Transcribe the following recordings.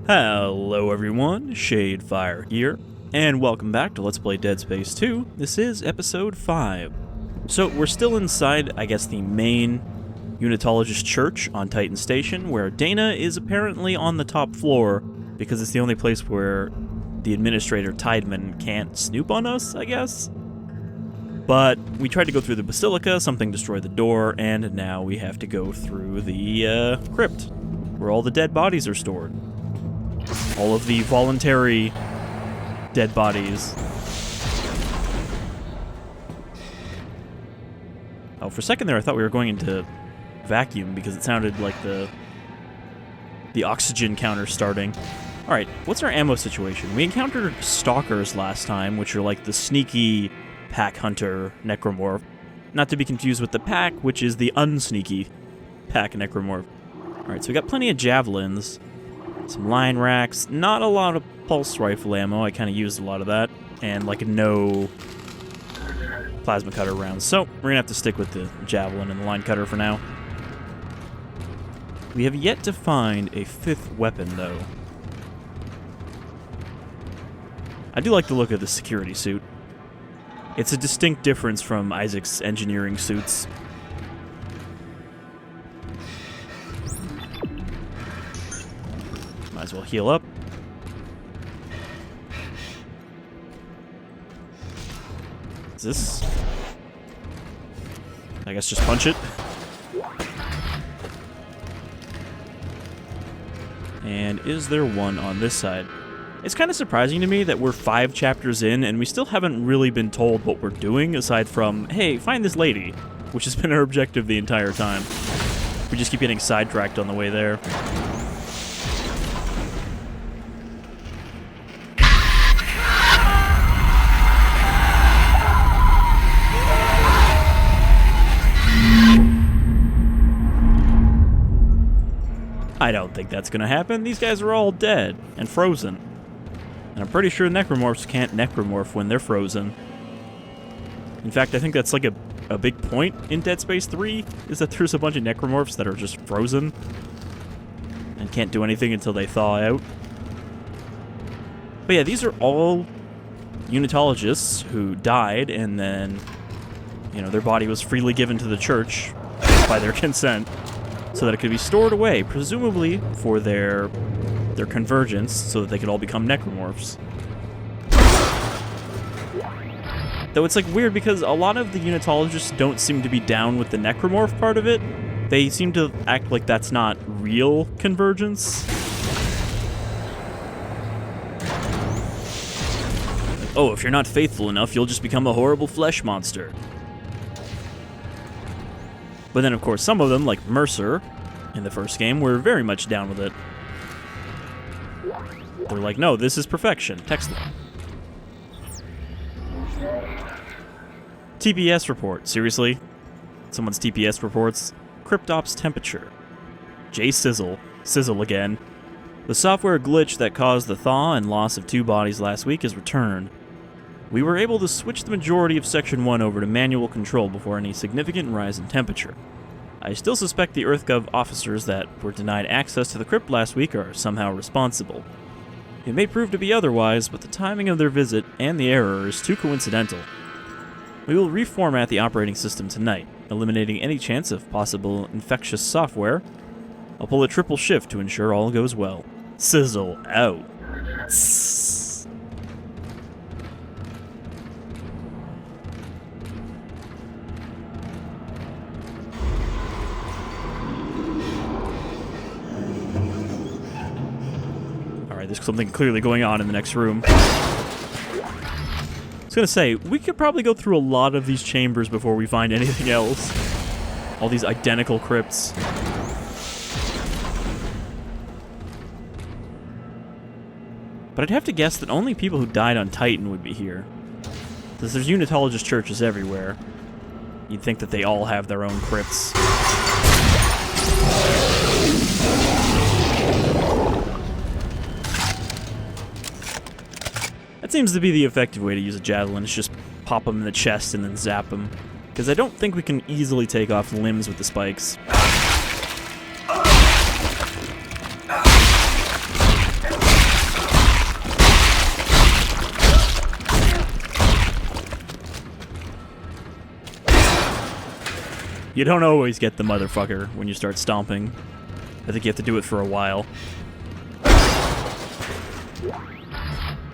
Hello everyone, Shadefire here, and welcome back to Let's Play Dead Space 2. This is episode 5. So we're still inside, I guess, the main Unitologist church on Titan Station, where Daina is apparently on the top floor, because it's the only place where the administrator Tideman can't snoop on us, I guess? But we tried to go through the Basilica, something destroyed the door, and now we have to go through the Crypt, where all the dead bodies are stored. All of the voluntary dead bodies. Oh, for a second there I thought we were going into vacuum because it sounded like the oxygen counter starting. Alright, what's our ammo situation? We encountered stalkers last time, which are like the sneaky pack hunter Necromorph. Not to be confused with the pack, which is the unsneaky pack Necromorph. Alright, so we got plenty of javelins. Some line racks, not a lot of pulse rifle ammo, I kind of used a lot of that, and like no plasma cutter rounds. So we're going to have to stick with the javelin and the line cutter for now. We have yet to find a fifth weapon, though. I do like the look of the security suit. It's a distinct difference from Isaac's engineering suits. Might as well heal up. Is this? I guess just punch it. And is there one on this side? It's kind of surprising to me that we're 5 chapters in and we still haven't really been told what we're doing aside from, hey, find this lady, which has been our objective the entire time. We just keep getting sidetracked on the way there. I don't think that's gonna happen. These guys are all dead and frozen. And I'm pretty sure Necromorphs can't Necromorph when they're frozen. In fact, I think that's like a big point in Dead Space 3, is that there's a bunch of Necromorphs that are just frozen and can't do anything until they thaw out. But yeah, these are all Unitologists who died and then, you know, their body was freely given to the church by their consent, so that it could be stored away, presumably for their convergence, so that they could all become Necromorphs. Though it's like weird because a lot of the Unitologists don't seem to be down with the Necromorph part of it. They seem to act like that's not real convergence. Oh, if you're not faithful enough, you'll just become a horrible flesh monster. But then, of course, some of them, like Mercer, in the first game, were very much down with it. They're like, no, this is perfection. Text them. TPS report. Seriously? Someone's TPS reports. Crypt ops temperature. J Sizzle. Sizzle again. The software glitch that caused the thaw and loss of 2 bodies last week is returned. We were able to switch the majority of Section 1 over to manual control before any significant rise in temperature. I still suspect the EarthGov officers that were denied access to the crypt last week are somehow responsible. It may prove to be otherwise, but the timing of their visit and the error is too coincidental. We will reformat the operating system tonight, eliminating any chance of possible infectious software. I'll pull a triple shift to ensure all goes well. Sizzle out. There's something clearly going on in the next room. I was gonna say, we could probably go through a lot of these chambers before we find anything else. All these identical crypts. But I'd have to guess that only people who died on Titan would be here. Because there's Unitologist churches everywhere. You'd think that they all have their own crypts. That seems to be the effective way to use a javelin, is just pop them in the chest and then zap them. Because I don't think we can easily take off limbs with the spikes. You don't always get the motherfucker when you start stomping. I think you have to do it for a while.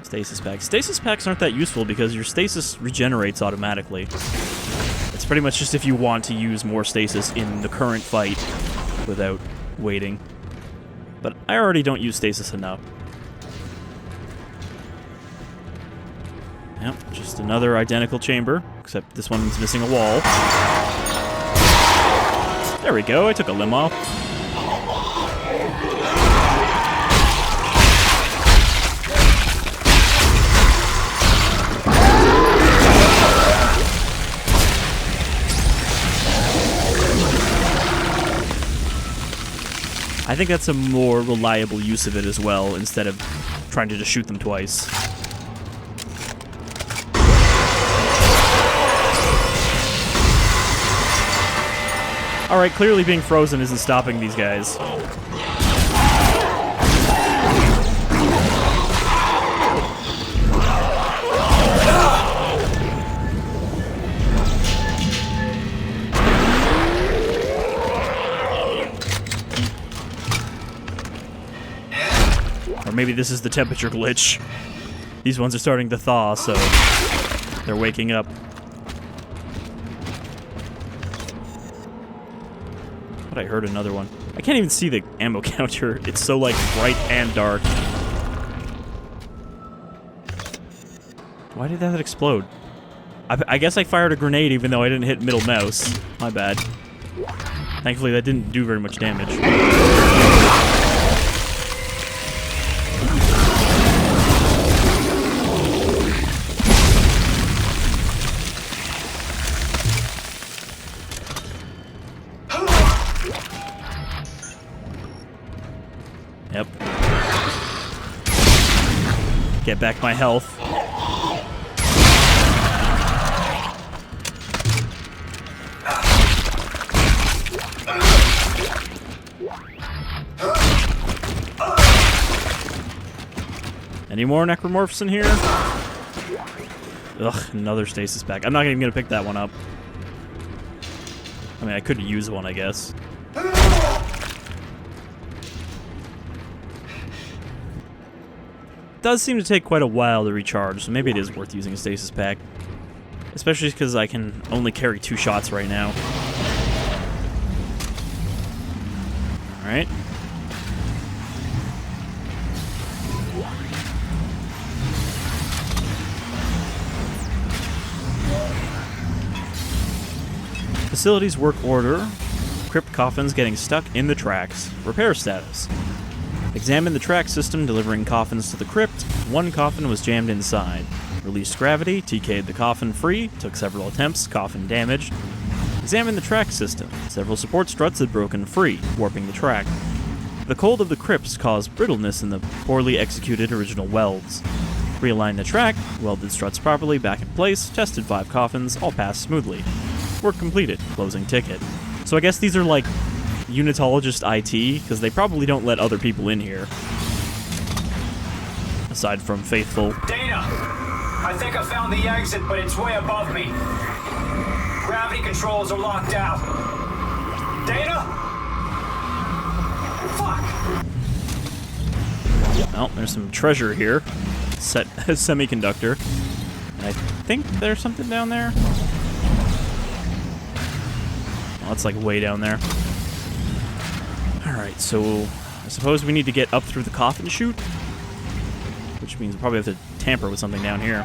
Stasis packs. Stasis packs aren't that useful because your stasis regenerates automatically. It's pretty much just if you want to use more stasis in the current fight without waiting. But I already don't use stasis enough. Yep, just another identical chamber, except this one's missing a wall. There we go, I took a limb off. I think that's a more reliable use of it as well, instead of trying to just shoot them twice. Alright, clearly being frozen isn't stopping these guys. Or maybe this is the temperature glitch. These ones are starting to thaw, so they're waking up. But I heard another one. I can't even see the ammo counter. It's so, like, bright and dark. Why did that explode? I guess I fired a grenade even though I didn't hit middle mouse. My bad. Thankfully, that didn't do very much damage. Yep. Get back my health. Any more Necromorphs in here? Ugh, another stasis pack. I'm not even gonna pick that one up. I mean, I could use one, I guess. Does seem to take quite a while to recharge, so maybe it is worth using a stasis pack. Especially because I can only carry 2 shots right now. Alright. Facilities work order. Crypt coffins getting stuck in the tracks. Repair status. Examine the track system delivering coffins to the crypt. 1 coffin was jammed inside. Released gravity, TK'd the coffin free, took several attempts, coffin damaged. Examine the track system. Several support struts had broken free, warping the track. The cold of the crypts caused brittleness in the poorly executed original welds. Realign the track, welded struts properly back in place, tested 5 coffins, all passed smoothly. Work completed, closing ticket. So I guess these are like Unitologist IT, because they probably don't let other people in here. Aside from faithful. Daina! I think I found the exit, but it's way above me. Gravity controls are locked out. Daina? Fuck! Well, there's some treasure here. Set a semiconductor. I think there's something down there. Well, it's like way down there. Alright, so I suppose we need to get up through the coffin chute, which means we'll probably have to tamper with something down here.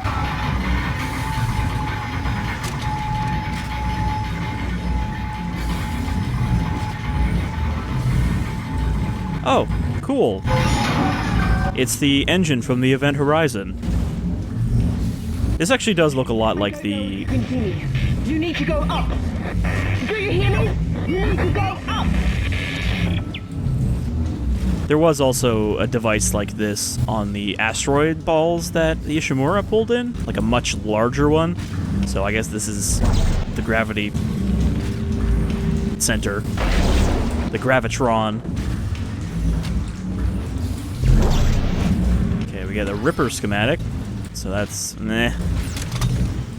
Oh, cool. It's the engine from the Event Horizon. This actually does look a lot like the... Continue. You need to go up. Do you hear me? You need to go up. There was also a device like this on the asteroid balls that the Ishimura pulled in, like a much larger one. So I guess this is the gravity center, the gravitron. Okay, we got the Ripper schematic, so that's meh.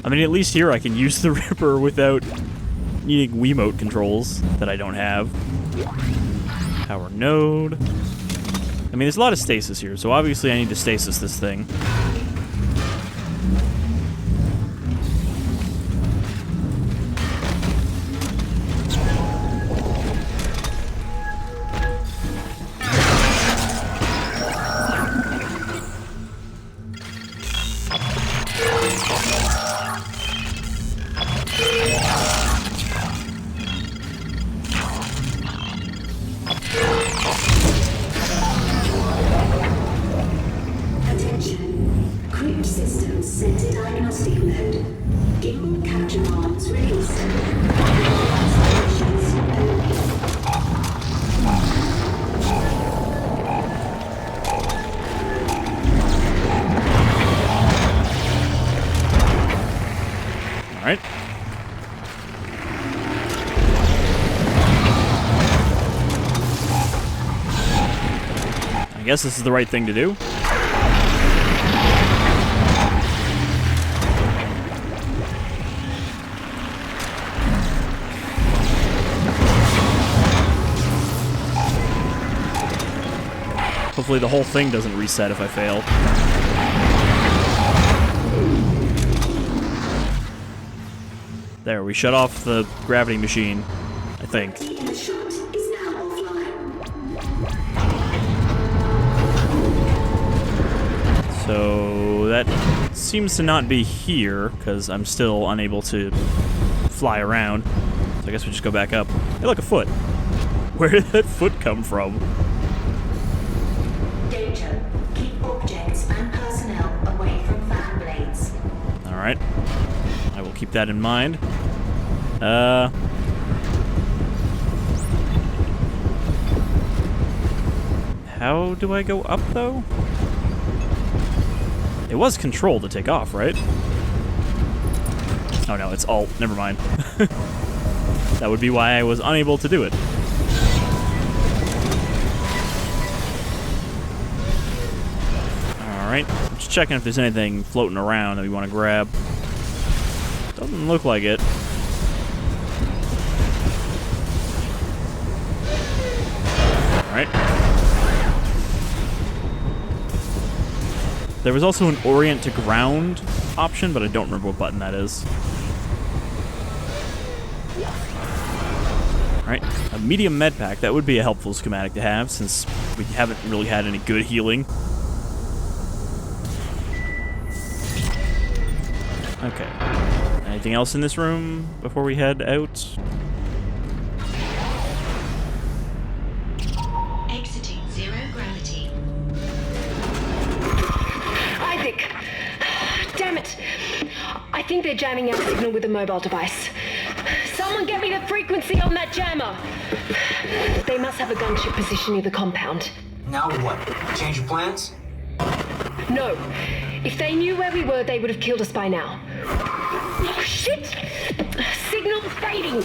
I mean, at least here I can use the Ripper without needing Wiimote controls that I don't have. Power node. I mean, there's a lot of stasis here, so obviously I need to stasis this thing. Crypt systems set to diagnostic mode. Gimbal capture arms released. Observations only. All right. I guess this is the right thing to do. Hopefully the whole thing doesn't reset if I fail. There, we shut off the gravity machine, I think. The shot is now offline. So that seems to not be here, because I'm still unable to fly around. So I guess we just go back up. Hey, look, a foot. Where did that foot come from? Danger. Keep objects and personnel away from fan blades. Alright. I will keep that in mind. How do I go up, though? It was control to take off, right? Oh no, it's alt. Never mind. That would be why I was unable to do it. Alright, just checking if there's anything floating around that we want to grab. Doesn't look like it. Alright. There was also an orient to ground option, but I don't remember what button that is. Alright, a medium med pack. That would be a helpful schematic to have, since we haven't really had any good healing. Okay. Anything else in this room before we head out? Exiting zero gravity. Isaac! Damn it! I think they're jamming our signal with a mobile device. Someone get me the frequency on that jammer! They must have a gunship position near the compound. Now what? Change your plans? No. If they knew where we were, they would have killed us by now. Oh, shit! Signal fading!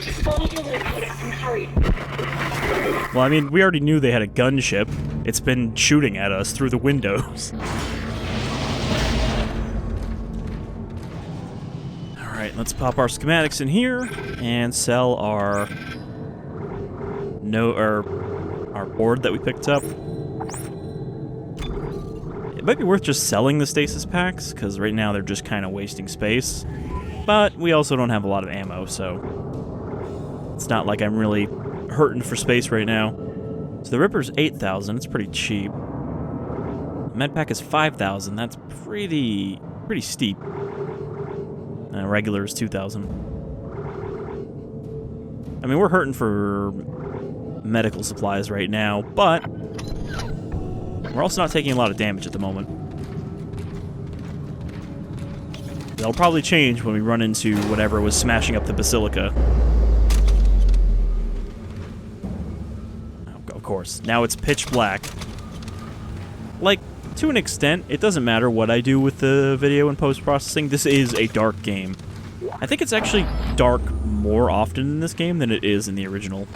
Just follow the light and hurry. Well, I mean, we already knew they had a gunship. It's been shooting at us through the windows. Alright, let's pop our schematics in here and sell our our board that we picked up. It might be worth just selling the stasis packs, because right now they're just kind of wasting space. But we also don't have a lot of ammo, so it's not like I'm really hurting for space right now. So the Ripper's 8,000, it's pretty cheap. The med pack is 5,000, that's pretty steep. Regular is 2,000. I mean, we're hurting for medical supplies right now, but we're also not taking a lot of damage at the moment. That'll probably change when we run into whatever was smashing up the Basilica. Oh, of course. Now it's pitch black. Like, to an extent, it doesn't matter what I do with the video and post-processing. This is a dark game. I think it's actually dark more often in this game than it is in the original.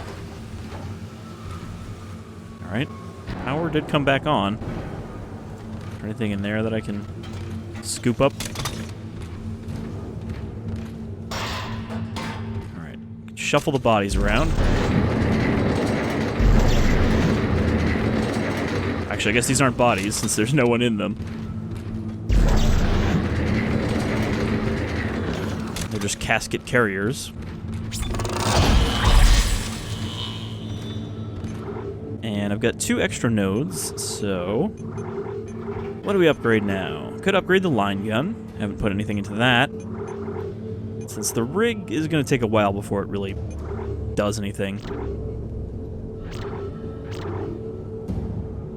Alright. Power did come back on. Is there anything in there that I can scoop up? shuffle the bodies around. Actually, I guess these aren't bodies since there's no one in them. They're just casket carriers. And I've got 2 extra nodes, so... what do we upgrade now? Could upgrade the line gun. Haven't put anything into that. Since the rig is going to take a while before it really does anything.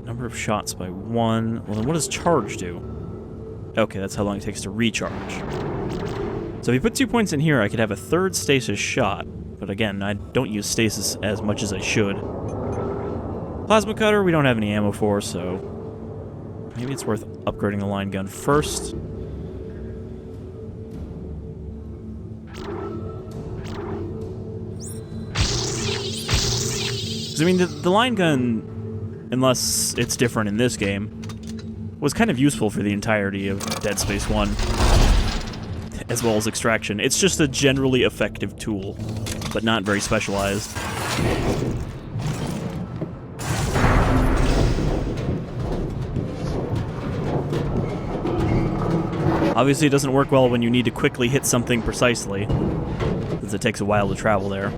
Number of shots by 1. Well, then what does charge do? Okay, that's how long it takes to recharge. So if you put 2 points in here, I could have a 3rd stasis shot. But again, I don't use stasis as much as I should. Plasma cutter, we don't have any ammo for, so maybe it's worth upgrading the line gun first. I mean, the line gun, unless it's different in this game, was kind of useful for the entirety of Dead Space 1, as well as Extraction. It's just a generally effective tool, but not very specialized. Obviously, it doesn't work well when you need to quickly hit something precisely, since it takes a while to travel there.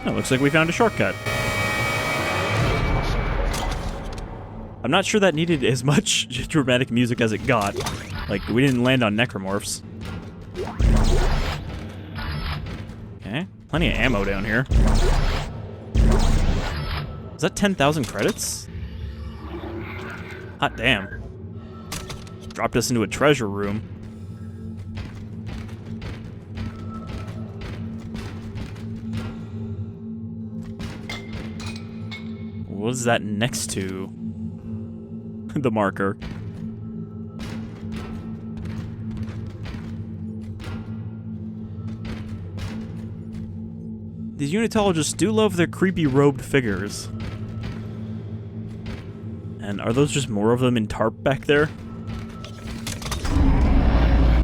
Oh, looks like we found a shortcut. I'm not sure that needed as much dramatic music as it got. Like, we didn't land on necromorphs. Okay, plenty of ammo down here. Is that 10,000 credits? Hot damn. Dropped us into a treasure room. What is that next to? The marker. These Unitologists do love their creepy robed figures. And are those just more of them in tarp back there?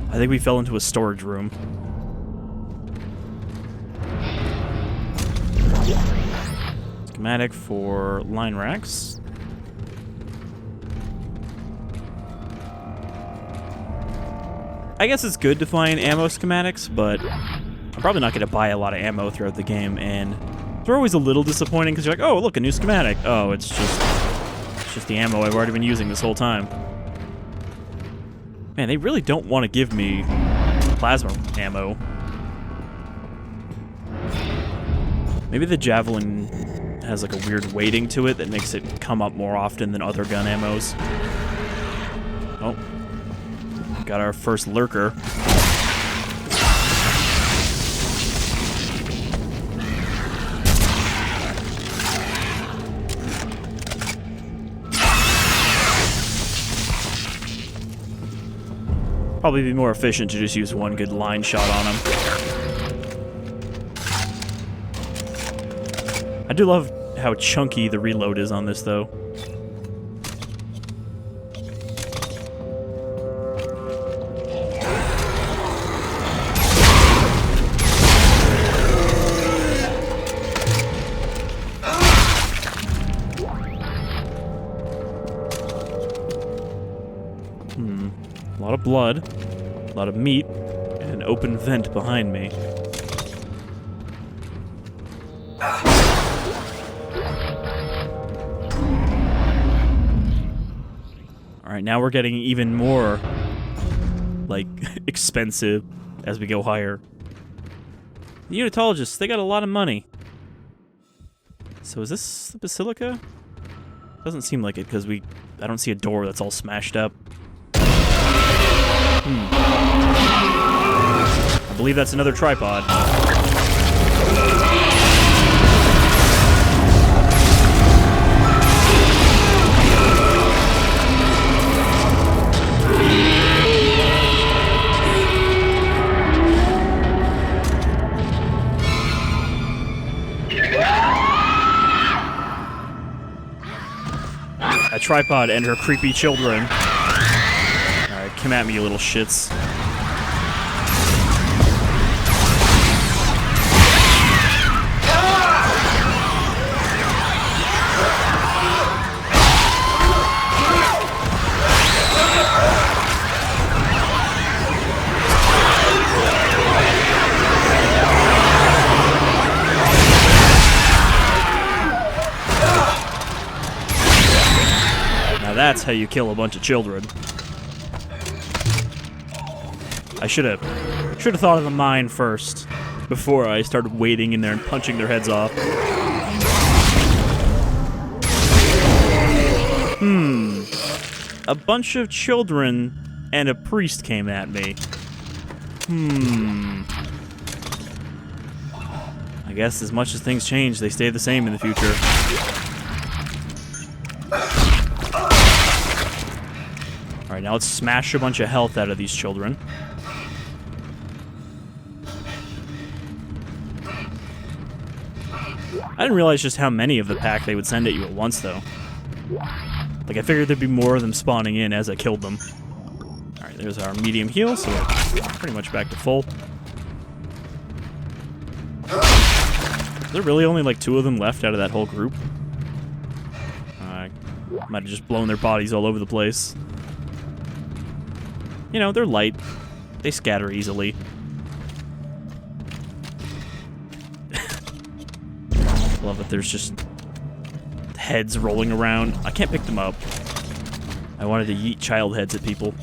I think we fell into a storage room. Schematic for line racks. I guess it's good to find ammo schematics, but I'm probably not going to buy a lot of ammo throughout the game, and they're always a little disappointing because you're like, oh, look, a new schematic. Oh, it's just the ammo I've already been using this whole time. Man, they really don't want to give me plasma ammo. Maybe the javelin has like a weird weighting to it that makes it come up more often than other gun ammos. Oh. Got our first lurker. Probably be more efficient to just use one good line shot on him. I do love how chunky the reload is on this, though. A lot of blood, a lot of meat, and an open vent behind me. Alright, now we're getting even more, like, expensive as we go higher. The Unitologists, they got a lot of money. So is this the Basilica? Doesn't seem like it, because I don't see a door that's all smashed up. I believe that's another tripod. tripod and her creepy children. Alright, come at me, you little shits. That's how you kill a bunch of children. I should have thought of the mine first before I started wading in there and punching their heads off. A bunch of children and a priest came at me. I guess as much as things change, they stay the same in the future. Alright, now let's smash a bunch of health out of these children. I didn't realize just how many of the pack they would send at you at once, though. Like, I figured there'd be more of them spawning in as I killed them. Alright, there's our medium heal, so we're pretty much back to full. Is there really only like 2 of them left out of that whole group? I might have just blown their bodies all over the place. You know, they're light. They scatter easily. Love that there's just heads rolling around. I can't pick them up. I wanted to yeet child heads at people.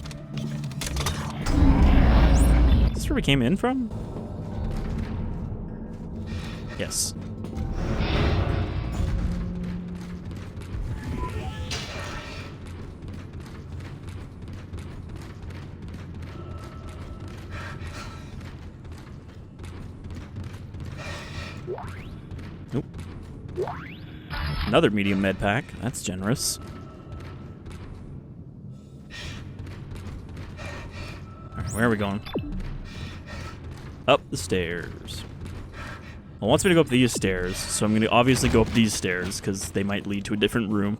Is this where we came in from? Yes. Nope. Another medium med pack. That's generous. Alright, where are we going? Up the stairs. Well, it wants me to go up these stairs, so I'm going to obviously go up these stairs, because they might lead to a different room.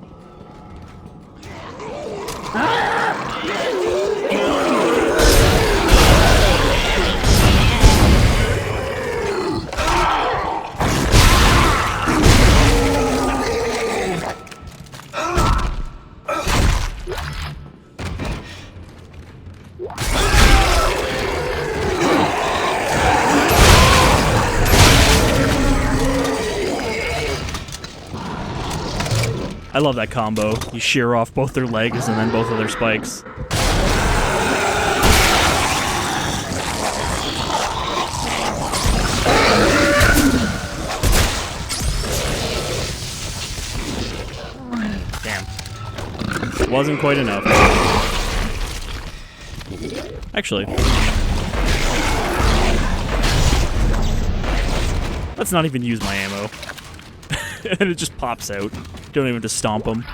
I love that combo. You shear off both their legs and then both of their spikes. Damn. Wasn't quite enough. Actually. Let's not even use my ammo. And it just pops out. Don't even have to stomp them.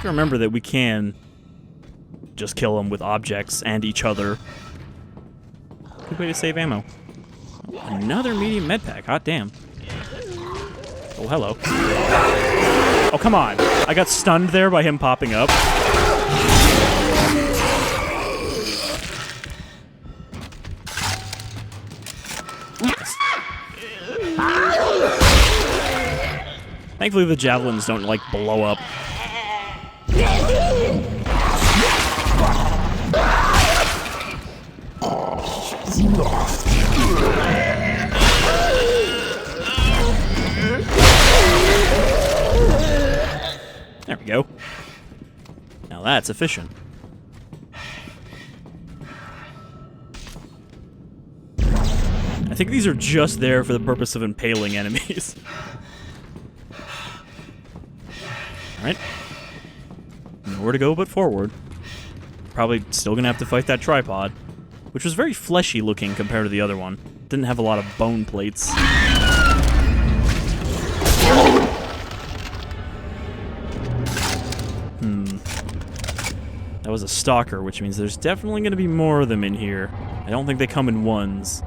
Remember that we can just kill them with objects and each other. Good way to save ammo. Oh, another medium med pack. Hot damn. Oh, hello. Oh, come on. I got stunned there by him popping up. Thankfully, the javelins don't, like, blow up. There we go. Now that's efficient. I think these are just there for the purpose of impaling enemies. Alright. Nowhere to go but forward. Probably still gonna have to fight that tripod, which was very fleshy looking compared to the other one. Didn't have a lot of bone plates. That was a stalker, which means there's definitely gonna be more of them in here. I don't think they come in ones.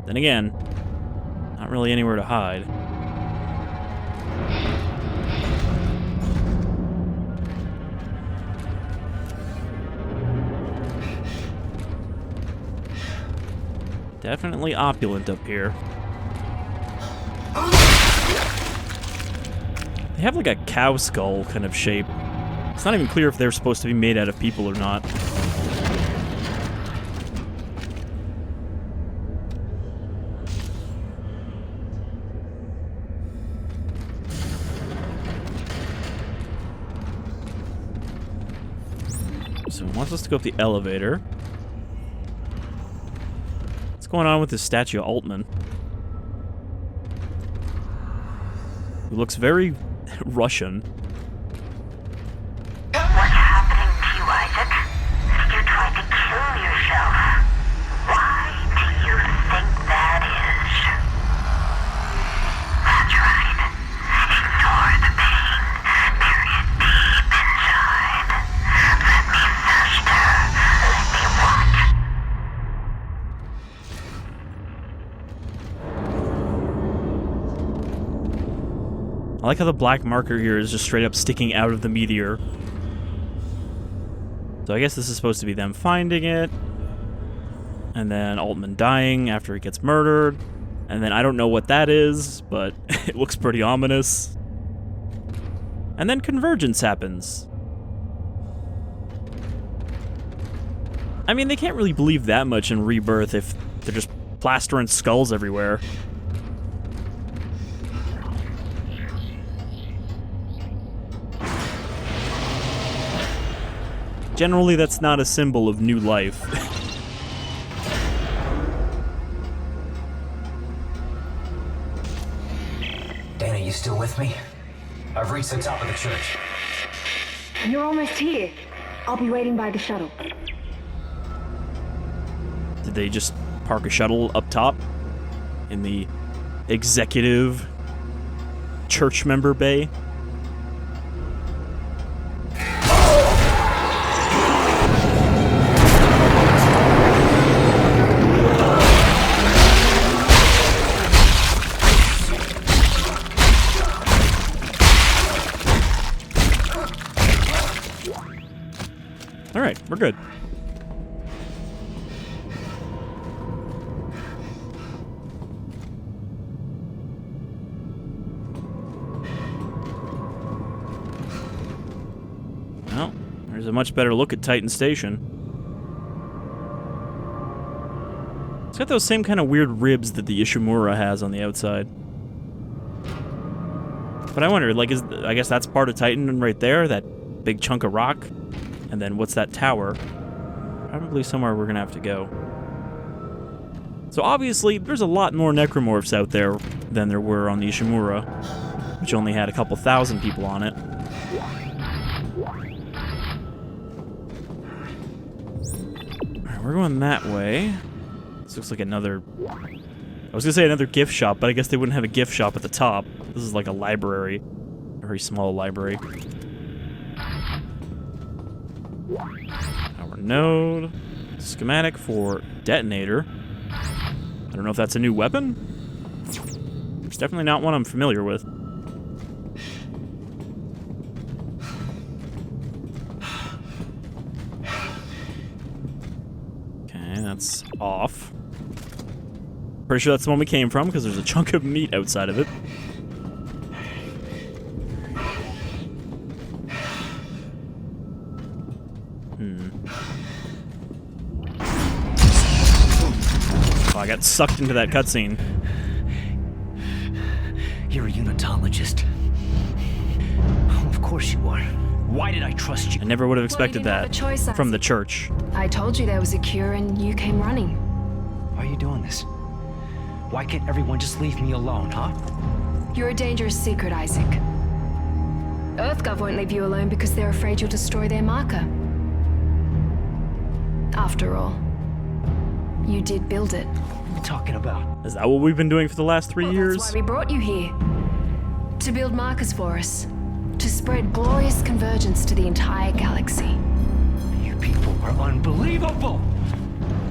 Then again, not really anywhere to hide. Definitely opulent up here. They have like a cow skull kind of shape. It's not even clear if they're supposed to be made out of people or not. So it wants us to go up the elevator. What's going on with this statue of Altman? He looks very Russian. What's happening to you, Isaac? You tried to kill yourself. Why do you think that is? That's right. Ignore the pain. Bury it deep inside. Let me fester. Let me what? I like how the black marker here is just straight up sticking out of the meteor. So I guess this is supposed to be them finding it, and then Altman dying after he gets murdered, and then I don't know what that is, but it looks pretty ominous. And then convergence happens. I mean, they can't really believe that much in Rebirth if they're just plastering skulls everywhere. Generally, that's not a symbol of new life. Daina, you still with me? I've reached the top of the church. You're almost here. I'll be waiting by the shuttle. Did they just park a shuttle up top? In the executive church member bay? Alright, we're good. Well, there's a much better look at Titan Station. It's got those same kind of weird ribs that the Ishimura has on the outside. But I wonder, like, I guess that's part of Titan right there, that big chunk of rock? And then what's that tower? Probably somewhere we're gonna have to go. So obviously, there's a lot more Necromorphs out there than there were on the Ishimura, which only had a couple thousand people on it. Alright, we're going that way. This looks like another... I was gonna say another gift shop, but I guess they wouldn't have a gift shop at the top. This is like a library. A very small library. Our node. Schematic for detonator. I don't know if that's a new weapon. It's definitely not one I'm familiar with. Okay, that's off. Pretty sure that's the one we came from because there's a chunk of meat outside of it. Oh, I got sucked into that cutscene. You're a Unitologist. Oh, of course you are. Why did I trust you? I never would have expected Well, you didn't have a that choice, from the Isaac. church. I told you there was a cure and you came running. Why are you doing this? Why can't everyone just leave me alone, huh? You're a dangerous secret, Isaac. EarthGov won't leave you alone because they're afraid you'll destroy their marker. After all, you did build it. What are you talking about? Is that what we've been doing for the last 3 years? That's why we brought you here. To build markers for us. To spread glorious convergence to the entire galaxy. You people are unbelievable!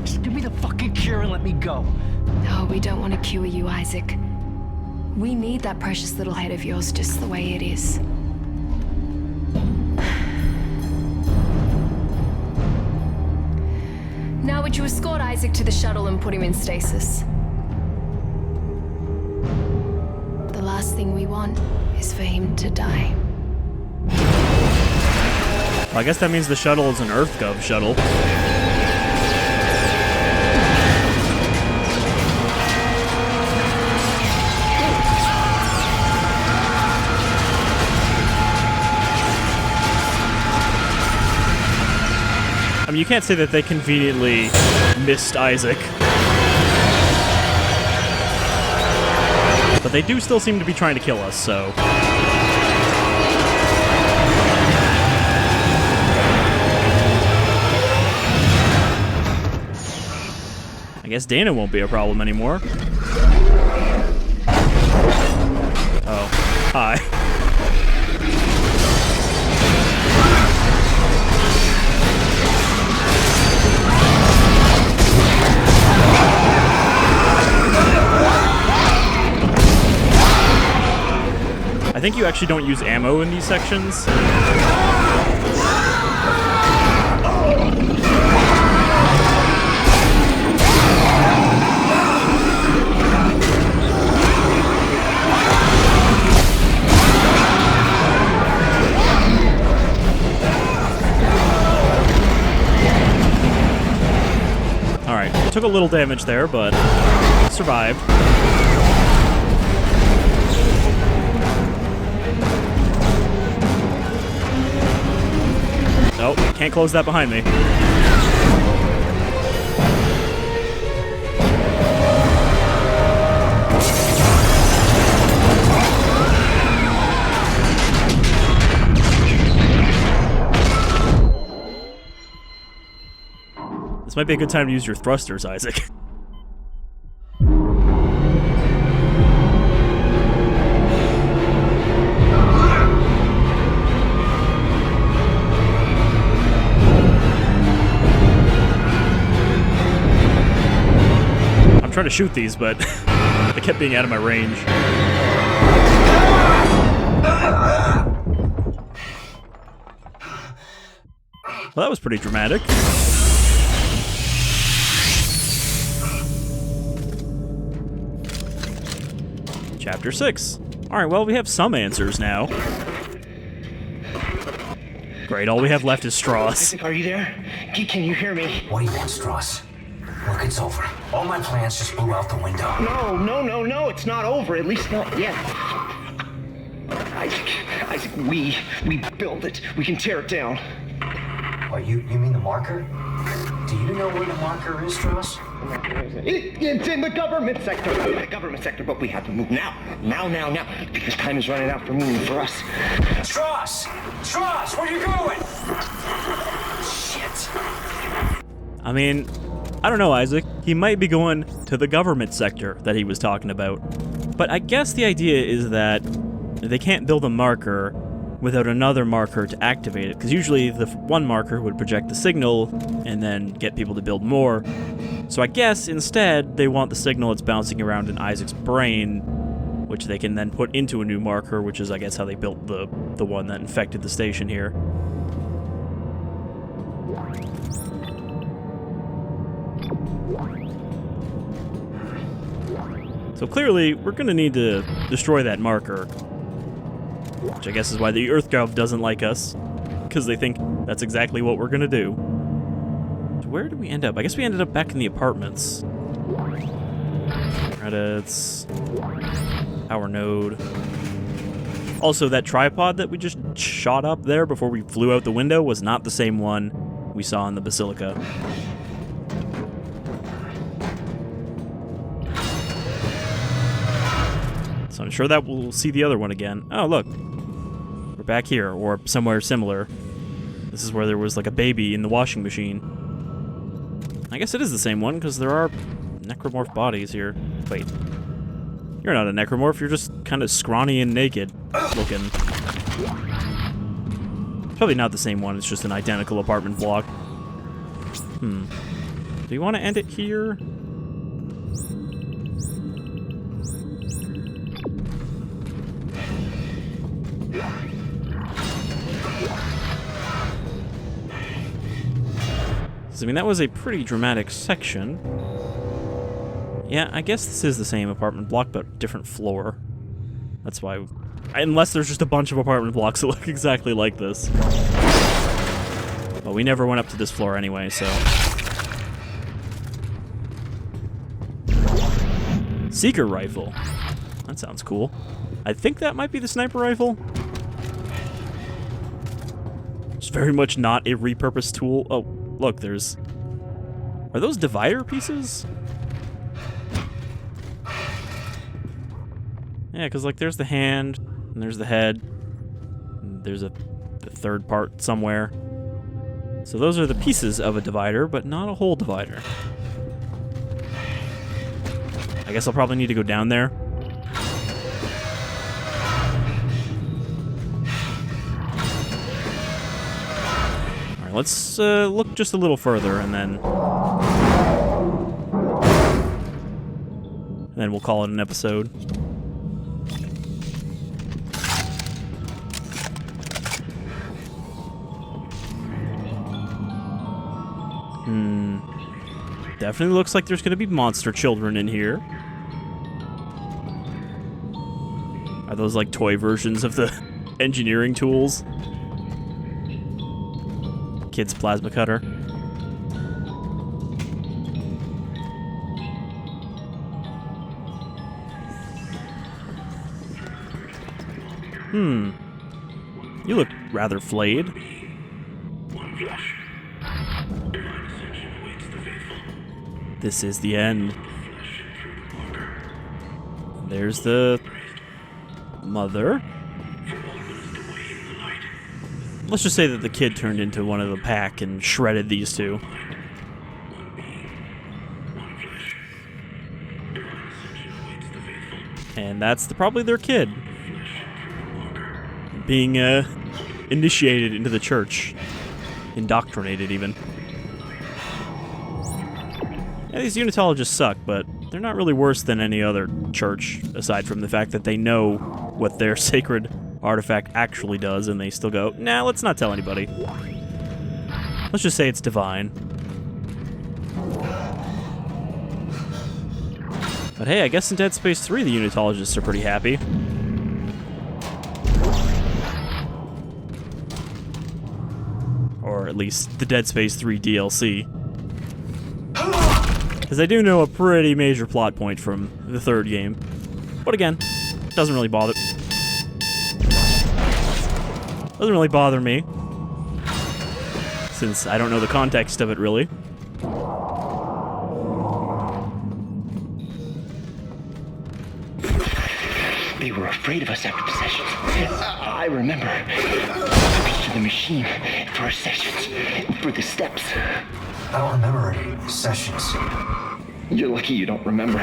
Just give me the fucking cure and let me go. Oh, we don't want to cure you, Isaac. We need that precious little head of yours just the way it is. Now would you escort Isaac to the shuttle and put him in stasis? The last thing we want is for him to die. Well, I guess that means the shuttle is an EarthGov shuttle. I mean, you can't say that they conveniently missed Isaac. But they do still seem to be trying to kill us, so... I guess Daina won't be a problem anymore. Oh. Hi. I think you actually don't use ammo in these sections. Alright, took a little damage there, but survived. Nope, can't close that behind me. This might be a good time to use your thrusters, Isaac. I'm trying to shoot these, but they kept being out of my range. Well, that was pretty dramatic. Chapter 6. Alright, well, we have some answers now. Great, all we have left is Strauss. Are you there? Can you hear me? What do you want, Strauss? Look, it's over. All my plans just blew out the window. No, it's not over. At least not yet. Isaac, we built it. We can tear it down. Oh, you mean the marker? Do you know where the marker is, Strauss? It's in the government sector. But we have to move now. Now. Because time is running out for moving for us. Strauss! Strauss, where you going? Shit. I mean, I don't know, Isaac. He might be going to the government sector that he was talking about. But I guess the idea is that they can't build a marker without another marker to activate it, because usually the one marker would project the signal and then get people to build more. So I guess instead they want the signal that's bouncing around in Isaac's brain, which they can then put into a new marker, which is, I guess, how they built the one that infected the station here. So clearly, we're going to need to destroy that marker. Which I guess is why the EarthGov doesn't like us. Because they think that's exactly what we're going to do. So where did we end up? I guess we ended up back in the apartments. Credits. Power node. Also, that tripod that we just shot up there before we flew out the window was not the same one we saw in the Basilica. So I'm sure that we'll see the other one again. Oh, look. We're back here, or somewhere similar. This is where there was like a baby in the washing machine. I guess it is the same one, because there are necromorph bodies here. Wait. You're not a necromorph, you're just kind of scrawny and naked looking. Probably not the same one, it's just an identical apartment block. Do you want to end it here? This Because, I mean, that was a pretty dramatic section. Yeah, I guess this is the same apartment block, but different floor. That's why... Unless there's just a bunch of apartment blocks that look exactly like this. But we never went up to this floor anyway, so... Seeker rifle. That sounds cool. I think that might be the sniper rifle. It's very much not a repurposed tool. Oh, look, there's... Are those divider pieces? Yeah, because, like, there's the hand, and there's the head, and there's the third part somewhere. So those are the pieces of a divider, but not a whole divider. I guess I'll probably need to go down there. Alright, let's look just a little further, and then we'll call it an episode. Definitely looks like there's going to be monster children in here. Are those like toy versions of the engineering tools? Kid's plasma cutter. You look rather flayed. This is the end. There's the mother. Let's just say that the kid turned into one of the pack and shredded these two. And that's probably their kid. Being initiated into the church. Indoctrinated, even. Yeah, these Unitologists suck, but they're not really worse than any other church, aside from the fact that they know what their sacred artifact actually does, and they still go, nah, let's not tell anybody. Let's just say it's divine. But hey, I guess in Dead Space 3 the Unitologists are pretty happy. Or at least the Dead Space 3 DLC. Because I do know a pretty major plot point from the third game. But again, doesn't really bother... Doesn't really bother me. Since I don't know the context of it, really. They were afraid of us after the sessions. I remember. Took us to the machine for our sessions, for the steps. I don't remember any sessions. You're lucky you don't remember.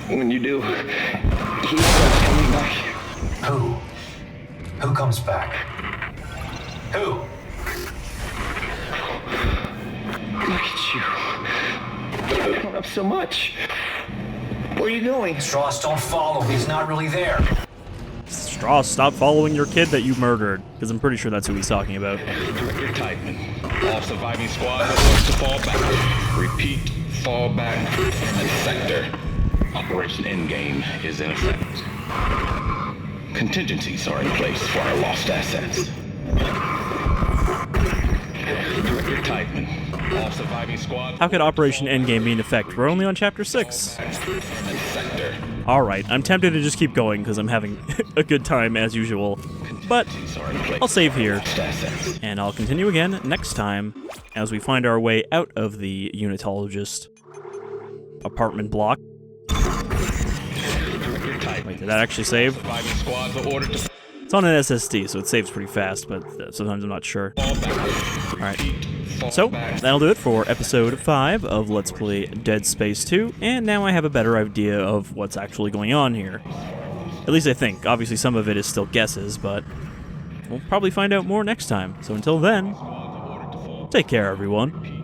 When you do, he starts coming back. Who? Who comes back? Who? Look at you. You've grown up so much. Where are you going? Strauss, don't follow. He's not really there. Strauss, stop following your kid that you murdered. Because I'm pretty sure that's who he's talking about. Director Tideman. All surviving squads are ordered to fall back. Repeat, fall back and sector. Operation Endgame is in effect. Contingencies are in place for our lost assets. Director Tideman. All surviving squads... How could Operation Endgame be in effect? We're only on Chapter 6. Alright, I'm tempted to just keep going because I'm having a good time as usual. But I'll save here, and I'll continue again next time as we find our way out of the Unitologist apartment block. Wait, did that actually save? It's on an SSD, so it saves pretty fast, but sometimes I'm not sure. Alright, so that'll do it for episode 5 of Let's Play Dead Space 2, and now I have a better idea of what's actually going on here. At least I think. Obviously some of it is still guesses, but we'll probably find out more next time. So until then, take care everyone.